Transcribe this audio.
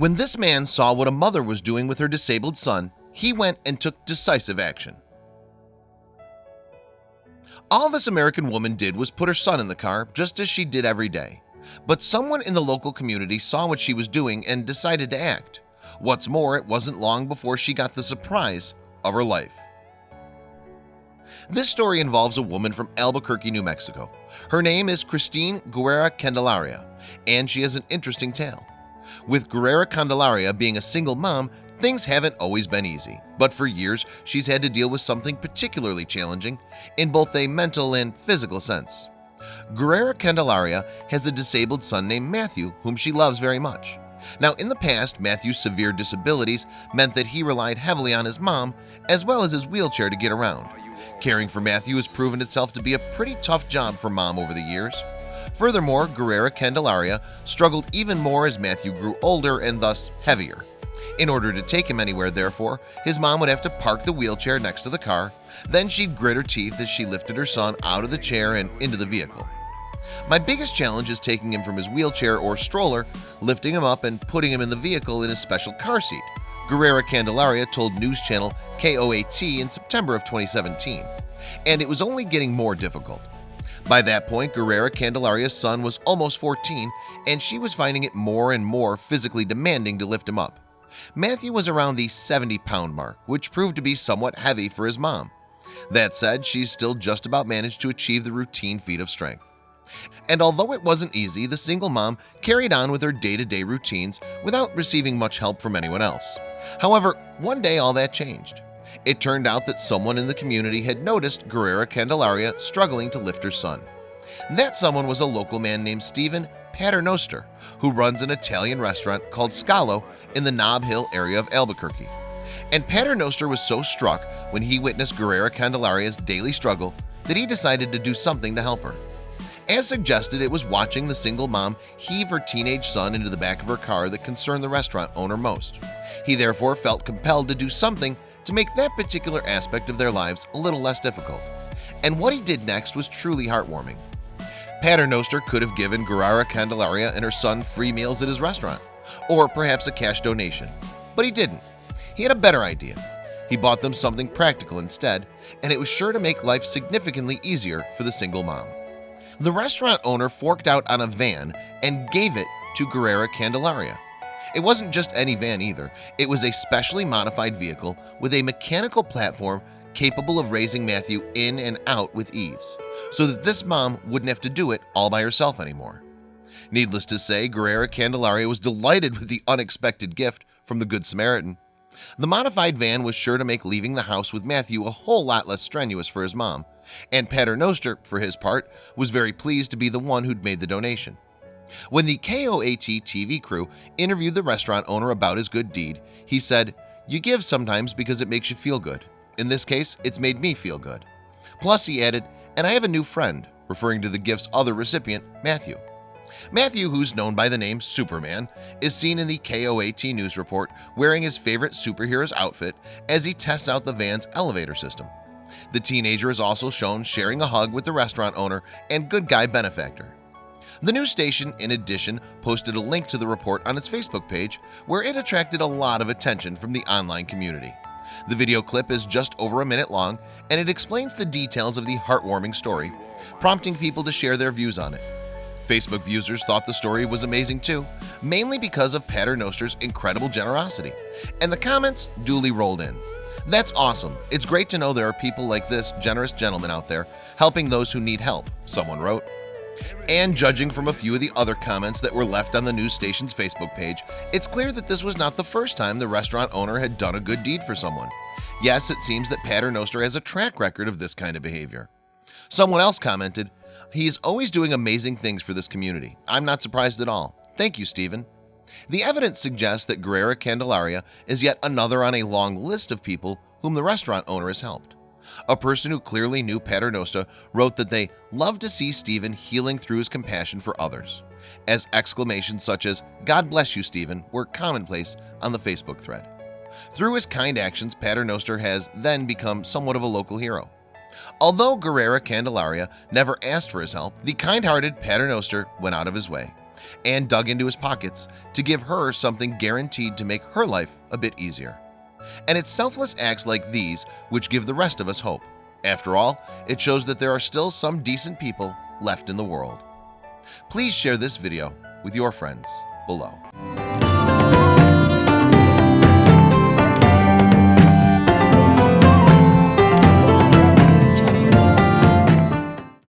When this man saw what a mother was doing with her disabled son, he went and took decisive action. All this American woman did was put her son in the car, just as she did every day. But someone in the local community saw what she was doing and decided to act. What's more, it wasn't long before she got the surprise of her life. This story involves a woman from Albuquerque, New Mexico. Her name is Christine Guerrera Candelaria, and she has an interesting tale. With Guerrera Candelaria being a single mom, things haven't always been easy, but for years she's had to deal with something particularly challenging in both a mental and physical sense. Guerrera Candelaria has a disabled son named Matthew, whom she loves very much. Now, in the past, Matthew's severe disabilities meant that he relied heavily on his mom as well as his wheelchair to get around. Caring for Matthew has proven itself to be a pretty tough job for mom over the years. Furthermore, Guerrera Candelaria struggled even more as Matthew grew older and thus heavier. In order to take him anywhere, therefore, his mom would have to park the wheelchair next to the car. Then she'd grit her teeth as she lifted her son out of the chair and into the vehicle. My biggest challenge is taking him from his wheelchair or stroller, lifting him up and putting him in the vehicle in his special car seat, Guerrera Candelaria told news channel KOAT in September of 2017, and it was only getting more difficult. By that point, Guerrera Candelaria's son was almost 14, and she was finding it more and more physically demanding to lift him up. Matthew was around the 70-pound mark, which proved to be somewhat heavy for his mom. That said, she's still just about managed to achieve the routine feat of strength. And although it wasn't easy, the single mom carried on with her day-to-day routines without receiving much help from anyone else. However, one day all that changed. It turned out that someone in the community had noticed Guerrera Candelaria struggling to lift her son. That someone was a local man named Stephen Paternoster, who runs an Italian restaurant called Scalo in the Nob Hill area of Albuquerque. And Paternoster was so struck when he witnessed Guerrera Candelaria's daily struggle that he decided to do something to help her. As suggested, it was watching the single mom heave her teenage son into the back of her car that concerned the restaurant owner most. He therefore felt compelled to do something to make that particular aspect of their lives a little less difficult. And what he did next was truly heartwarming. Paternoster could have given Guerrera Candelaria and her son free meals at his restaurant, or perhaps a cash donation, but he didn't. He had a better idea. He bought them something practical instead, and it was sure to make life significantly easier for the single mom. The restaurant owner forked out on a van and gave it to Guerrera Candelaria. It wasn't just any van either. It was a specially modified vehicle with a mechanical platform capable of raising Matthew in and out with ease, so that this mom wouldn't have to do it all by herself anymore. Needless to say, Guerrera Candelaria was delighted with the unexpected gift from the Good Samaritan. The modified van was sure to make leaving the house with Matthew a whole lot less strenuous for his mom, and Paternoster, for his part, was very pleased to be the one who'd made the donation. When the KOAT TV crew interviewed the restaurant owner about his good deed, he said, "You give sometimes because it makes you feel good. In this case, it's made me feel good." Plus, he added, "And I have a new friend," referring to the gift's other recipient, Matthew. Matthew, who's known by the name Superman, is seen in the KOAT news report wearing his favorite superhero's outfit as he tests out the van's elevator system. The teenager is also shown sharing a hug with the restaurant owner and good guy benefactor. The news station, in addition, posted a link to the report on its Facebook page, where it attracted a lot of attention from the online community. The video clip is just over a minute long, and it explains the details of the heartwarming story, prompting people to share their views on it. Facebook users thought the story was amazing too, mainly because of Paternoster's incredible generosity, and the comments duly rolled in. "That's awesome. It's great to know there are people like this generous gentleman out there helping those who need help," someone wrote. And judging from a few of the other comments that were left on the news station's Facebook page, it's clear that this was not the first time the restaurant owner had done a good deed for someone. Yes, it seems that Paternoster has a track record of this kind of behavior. Someone else commented, "He is always doing amazing things for this community. I'm not surprised at all. Thank you, Stephen." The evidence suggests that Guerrera Candelaria is yet another on a long list of people whom the restaurant owner has helped. A person who clearly knew Paternoster wrote that they love to see Stephen healing through his compassion for others, as exclamations such as "God bless you, Stephen" were commonplace on the Facebook thread. Through his kind actions, Paternoster has then become somewhat of a local hero. Although Guerrera Candelaria never asked for his help, the kind-hearted Paternoster went out of his way. and dug into his pockets to give her something guaranteed to make her life a bit easier. And it's selfless acts like these which give the rest of us hope. After all, it shows that there are still some decent people left in the world. Please share this video with your friends below.